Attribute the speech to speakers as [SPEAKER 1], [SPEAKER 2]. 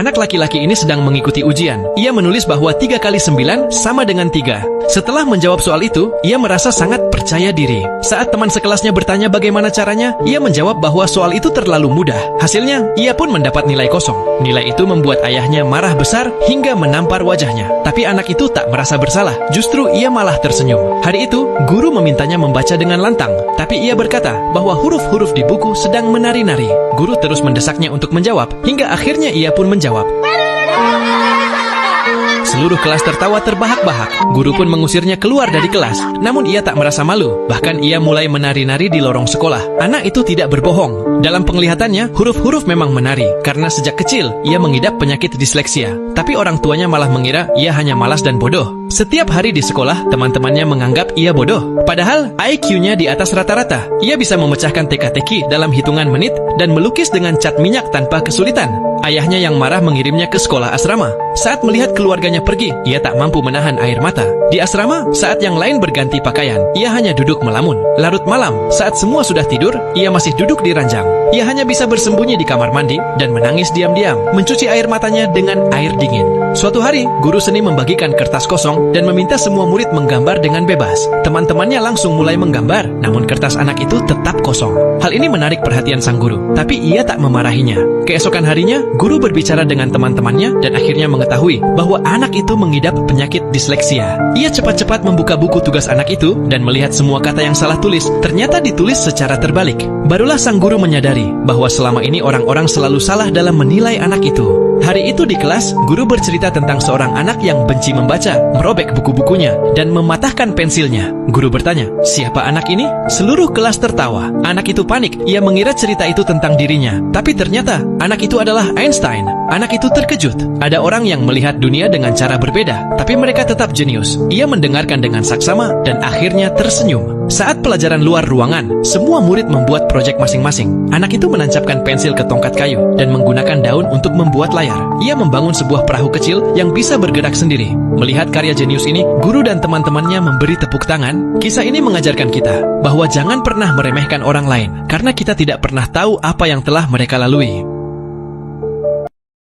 [SPEAKER 1] Anak laki-laki ini sedang mengikuti ujian. Ia menulis bahwa 3 kali 9 sama dengan 3. Setelah menjawab soal itu, ia merasa sangat percaya diri. Saat teman sekelasnya bertanya bagaimana caranya, ia menjawab bahwa soal itu terlalu mudah. Hasilnya, ia pun mendapat nilai kosong. Nilai itu membuat ayahnya marah besar hingga menampar wajahnya. Tapi anak itu tak merasa bersalah. Justru ia malah tersenyum. Hari itu, guru memintanya membaca dengan lantang. Tapi ia berkata bahwa huruf-huruf di buku sedang menari-nari. Guru terus mendesaknya untuk menjawab, hingga akhirnya ia pun menjawab. Seluruh kelas tertawa terbahak-bahak. Guru pun mengusirnya keluar dari kelas. Namun ia tak merasa malu. Bahkan ia mulai menari-nari di lorong sekolah. Anak itu tidak berbohong. Dalam penglihatannya, huruf-huruf memang menari. Karena sejak kecil, ia mengidap penyakit disleksia. Tapi orang tuanya malah mengira ia hanya malas dan bodoh. Setiap hari di sekolah, teman-temannya menganggap ia bodoh. Padahal, IQ-nya di atas rata-rata. Ia bisa memecahkan teka-teki dalam hitungan menit dan melukis dengan cat minyak tanpa kesulitan. Ayahnya yang marah mengirimnya ke sekolah asrama. Saat melihat keluarganya pergi, ia tak mampu menahan air mata. Di asrama, saat yang lain berganti pakaian, ia hanya duduk melamun. Larut malam, saat semua sudah tidur, ia masih duduk di ranjang. Ia hanya bisa bersembunyi di kamar mandi dan menangis diam-diam, mencuci air matanya dengan air dingin. Suatu hari, guru seni membagikan kertas kosong dan meminta semua murid menggambar dengan bebas. Teman-temannya langsung mulai menggambar, namun kertas anak itu tetap kosong. Hal ini menarik perhatian sang guru, tapi ia tak memarahinya. Keesokan harinya, guru berbicara dengan teman-temannya dan akhirnya mengetahui bahwa anak itu mengidap penyakit disleksia. Ia cepat-cepat membuka buku tugas anak itu dan melihat semua kata yang salah tulis ternyata ditulis secara terbalik. Barulah sang guru menyadari bahwa selama ini orang-orang selalu salah dalam menilai anak itu. Hari itu di kelas, guru bercerita tentang seorang anak yang benci membaca, merobek buku-bukunya, dan mematahkan pensilnya. Guru bertanya, siapa anak ini? Seluruh kelas tertawa. Anak itu panik, ia mengira cerita itu tentang dirinya. Tapi ternyata, anak itu adalah Einstein. Anak itu terkejut. Ada orang yang melihat dunia dengan cara berbeda, tapi mereka tetap jenius. Ia mendengarkan dengan saksama dan akhirnya tersenyum. Saat pelajaran luar ruangan, semua murid membuat proyek masing-masing. Anak itu menancapkan pensil ke tongkat kayu dan menggunakan daun untuk membuat layar. Ia membangun sebuah perahu kecil yang bisa bergerak sendiri. Melihat karya jenius ini, guru dan teman-temannya memberi tepuk tangan. Kisah ini mengajarkan kita bahwa jangan pernah meremehkan orang lain, karena kita tidak pernah tahu apa yang telah mereka lalui.